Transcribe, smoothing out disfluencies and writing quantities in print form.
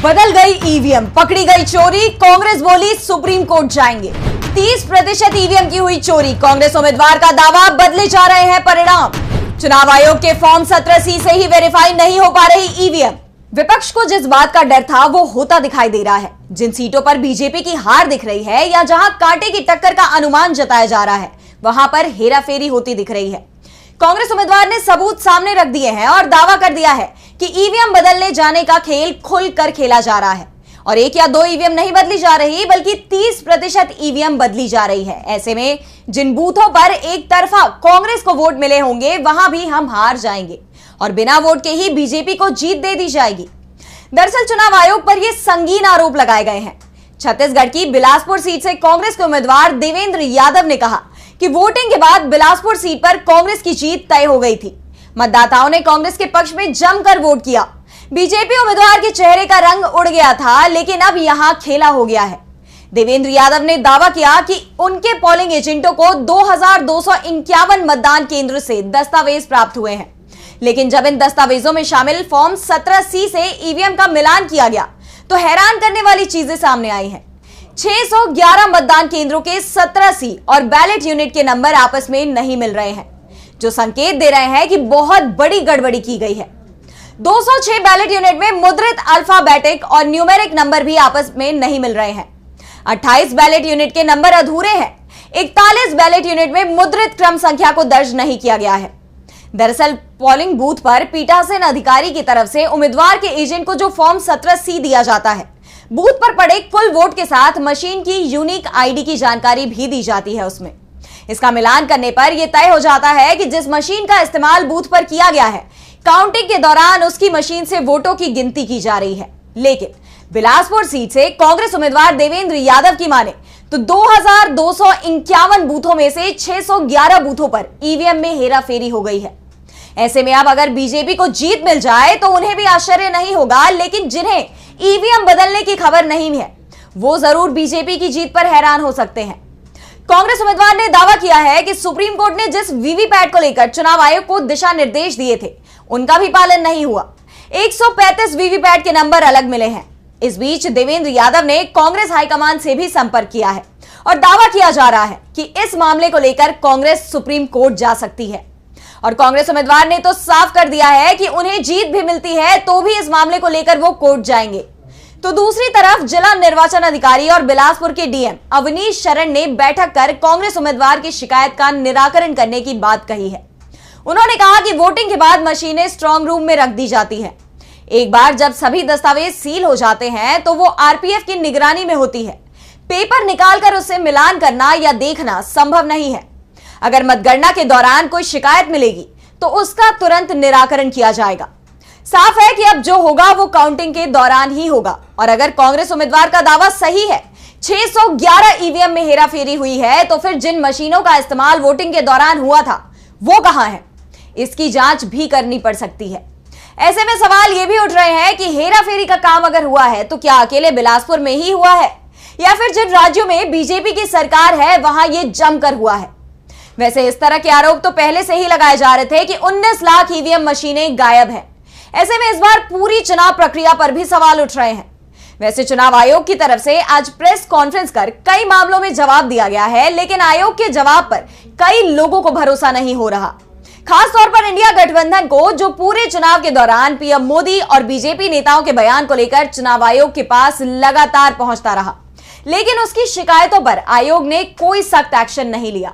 बदल गई ईवीएम, पकड़ी गई चोरी, कांग्रेस बोली सुप्रीम कोर्ट जाएंगे। 30% ईवीएम की हुई चोरी, कांग्रेस उम्मीदवार का दावा, बदले जा रहे हैं परिणाम। चुनाव आयोग के फॉर्म 17C से ही वेरीफाई नहीं हो पा रही ईवीएम। विपक्ष को जिस बात का डर था वो होता दिखाई दे रहा है। जिन सीटों पर बीजेपी की हार दिख रही है या जहां कांटे की टक्कर का अनुमान जताया जा रहा है, वहां पर हेराफेरी होती दिख रही है। कांग्रेस उम्मीदवार ने सबूत सामने रख दिए हैं और दावा कर दिया है कि ईवीएम बदलने जाने का खेल खुलकर खेला जा रहा है और 1 या 2 ईवीएम नहीं बदली जा रही बल्कि 30% ईवीएम बदली जा रही है। ऐसे में जिन बूथों पर एक तरफा कांग्रेस को वोट मिले होंगे वहां भी हम हार जाएंगे और बिना वोट के ही बीजेपी को जीत दे दी जाएगी। दरअसल चुनाव आयोग पर यह संगीन आरोप लगाए गए हैं। छत्तीसगढ़ की बिलासपुर सीट से कांग्रेस के उम्मीदवार देवेंद्र यादव ने कहा कि वोटिंग के बाद बिलासपुर सीट पर कांग्रेस की जीत तय हो गई थी। मतदाताओं ने कांग्रेस के पक्ष में जमकर वोट किया। बीजेपी उम्मीदवार के चेहरे का रंग उड़ गया था, लेकिन अब यहां खेला हो गया है। देवेंद्र यादव ने दावा किया कि उनके पोलिंग एजेंटों को 2251 मतदान केंद्र से दस्तावेज प्राप्त हुए हैं, लेकिन जब इन दस्तावेजों में शामिल फॉर्म 17C से ईवीएम का मिलान किया गया तो हैरान करने वाली चीजें सामने आई हैं। 611 मतदान केंद्रों के 17C और बैलेट यूनिट के नंबर आपस में नहीं मिल रहे हैं, जो संकेत दे रहे हैं कि बहुत बड़ी गड़बड़ी की गई है। 206 बैलेट यूनिट में मुद्रित अल्फाबेटिक और न्यूमेरिक नंबर भी आपस में नहीं मिल रहे हैं। 28 बैलेट यूनिट के नंबर अधूरे हैं। 41 बैलेट यूनिट में मुद्रित क्रम संख्या को दर्ज नहीं किया गया है। दरअसल पोलिंग बूथ पर पीठासीन अधिकारी की तरफ से उम्मीदवार के एजेंट को जो फॉर्म 17C दिया जाता है, बूथ पर पड़े कुल वोट के साथ मशीन की यूनिक आईडी की जानकारी भी दी जाती है। उसमें इसका मिलान करने पर यह तय हो जाता है कि जिस मशीन का इस्तेमाल बूथ पर किया गया है, काउंटिंग के दौरान उसकी मशीन से वोटों की गिनती की जा रही है। लेकिन बिलासपुर सीट से कांग्रेस उम्मीदवार देवेंद्र यादव की माने तो 2251 बूथों में से 611 बूथों पर ईवीएम में हेराफेरी हो गई है। ऐसे में अब अगर बीजेपी को जीत मिल जाए तो उन्हें भी आश्चर्य नहीं होगा, लेकिन जिन्हें ईवीएम बदलने की खबर नहीं है वो जरूर बीजेपी की जीत पर हैरान हो सकते हैं। कांग्रेस उम्मीदवार ने दावा किया है कि सुप्रीम कोर्ट ने जिस वीवीपैट को लेकर चुनाव आयोग को दिशा निर्देश दिए थे उनका भी पालन नहीं हुआ। 135 वीवीपैट के नंबर अलग मिले हैं। इस बीच देवेंद्र यादव ने कांग्रेस हाईकमान से भी संपर्क किया है और दावा किया जा रहा है कि इस मामले को लेकर कांग्रेस सुप्रीम कोर्ट जा सकती है। और कांग्रेस उम्मीदवार ने तो साफ कर दिया है कि उन्हें जीत भी मिलती है तो भी इस मामले को लेकर वो कोर्ट जाएंगे। तो दूसरी तरफ जिला निर्वाचन अधिकारी और बिलासपुर के डीएम अवनीश शरण ने बैठक कर कांग्रेस उम्मीदवार की शिकायत का निराकरण करने की बात कही है। उन्होंने कहा कि वोटिंग के बाद मशीनें स्ट्रांग रूम में रख दी जाती हैं। एक बार जब सभी दस्तावेज सील हो जाते हैं तो वो आरपीएफ की निगरानी में होती है। पेपर निकालकर उससे मिलान करना या देखना संभव नहीं है। अगर मतगणना के दौरान कोई शिकायत मिलेगी तो उसका तुरंत निराकरण किया जाएगा। साफ है कि अब जो होगा वो काउंटिंग के दौरान ही होगा। और अगर कांग्रेस उम्मीदवार का दावा सही है, 611 ईवीएम में हेराफेरी हुई है, तो फिर जिन मशीनों का इस्तेमाल वोटिंग के दौरान हुआ था वो कहां है, इसकी जांच भी करनी पड़ सकती है। ऐसे में सवाल ये भी उठ रहे हैं कि हेराफेरी का काम अगर हुआ है तो क्या अकेले बिलासपुर में ही हुआ है या फिर जिन राज्यों में बीजेपी की सरकार है वहां ये जमकर हुआ है। वैसे इस तरह के आरोप तो पहले से ही लगाए जा रहे थे कि 19 लाख ईवीएम मशीनें गायब हैं। ऐसे में इस बार पूरी चुनाव प्रक्रिया पर भी सवाल उठ रहे हैं। वैसे चुनाव आयोग की तरफ से आज प्रेस कॉन्फ्रेंस कर कई मामलों में जवाब दिया गया है, लेकिन आयोग के जवाब पर कई लोगों को भरोसा नहीं हो रहा। खास तौर पर इंडिया गठबंधन को, जो पूरे चुनाव के दौरान पीएम मोदी और बीजेपी नेताओं के बयान को लेकर चुनाव आयोग के पास लगातार पहुंचता रहा, लेकिन उसकी शिकायतों पर आयोग ने कोई सख्त एक्शन नहीं लिया।